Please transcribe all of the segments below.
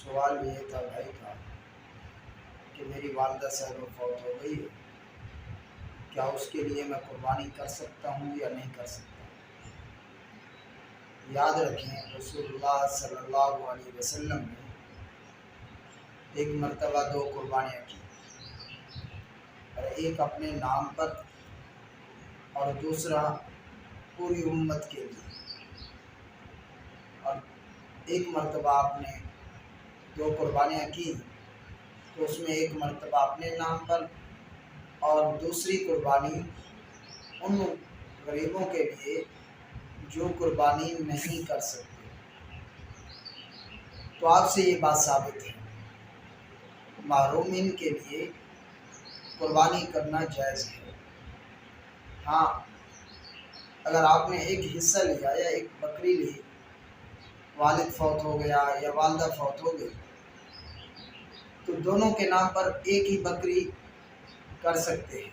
سوال یہ تھا بھائی کا کہ میری والدہ صاحب فوت ہو گئی ہے، کیا اس کے لیے میں قربانی کر سکتا ہوں یا نہیں کر سکتا؟ یاد رکھیں رسول اللہ صلی اللہ علیہ وسلم نے ایک مرتبہ 2 قربانیاں کی، اور ایک اپنے نام پر اور دوسرا پوری امت کے لیے۔ اور ایک مرتبہ آپ نے 2 قربانیاں کی تو اس میں ایک مرتبہ اپنے نام پر اور دوسری قربانی ان غریبوں کے لیے جو قربانی نہیں کر سکتے۔ تو آپ سے یہ بات ثابت ہے محرومین کے لیے قربانی کرنا جائز ہے۔ ہاں، اگر آپ نے ایک حصہ لیا یا ایک بکری لی، والد فوت ہو گیا یا والدہ فوت ہو گئی، تو دونوں کے نام پر ایک ہی بکری کر سکتے ہیں،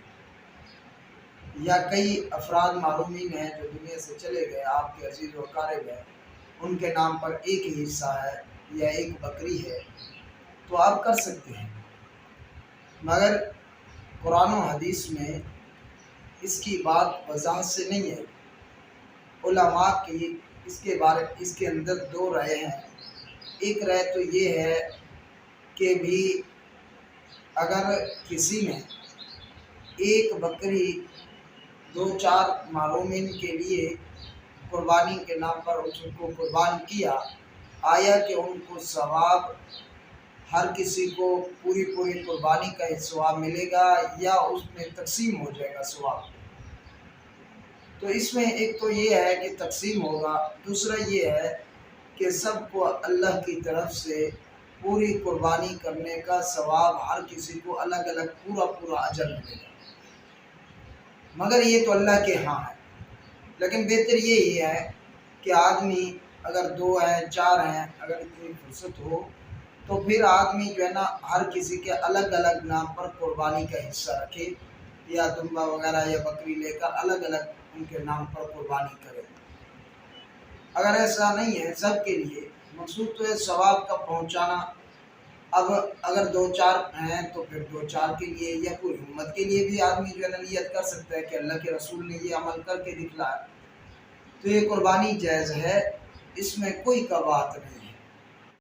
یا کئی افراد محرومین ہیں جو دنیا سے چلے گئے، آپ کے عزیز و اقارب ہیں، ان کے نام پر ایک ہی حصہ ہے یا ایک بکری ہے، تو آپ کر سکتے ہیں۔ مگر قرآن و حدیث میں اس کی بات وضاحت سے نہیں ہے۔ علماء کی اس کے اندر 2 رائے ہیں۔ ایک رائے تو یہ ہے کہ بھی اگر کسی نے ایک بکری 2-4 محرومین کے لیے قربانی کے نام پر اس کو قربان کیا، آیا کہ ان کو ثواب ہر کسی کو پوری قربانی کا ثواب ملے گا یا اس میں تقسیم ہو جائے گا ثواب؟ تو اس میں ایک تو یہ ہے کہ تقسیم ہوگا، دوسرا یہ ہے کہ سب کو اللہ کی طرف سے پوری قربانی کرنے کا ثواب ہر کسی کو الگ الگ پورا اجر ملے گا۔ مگر یہ تو اللہ کے ہاں ہے، لیکن بہتر یہی ہے کہ آدمی اگر 2 ہیں 4 ہیں، اگر اتنی فرصت ہو تو پھر آدمی جو ہے نا ہر کسی کے الگ الگ نام پر قربانی کا حصہ رکھے، یا دمبا وغیرہ یا بکری لے کر الگ الگ ان کے نام پر قربانی کرے۔ اگر ایسا نہیں ہے، سب کے لیے مقصود تو ہے ثواب کا پہنچانا۔ اب اگر 2-4 ہیں تو پھر 2-4 کے لیے یا پوری امت کے لیے بھی آدمی جو ہے نا نیت کر سکتا ہے کہ اللہ کے رسول نے یہ عمل کر کے دکھلایا، تو یہ قربانی جائز ہے، اس میں کوئی کباہت نہیں۔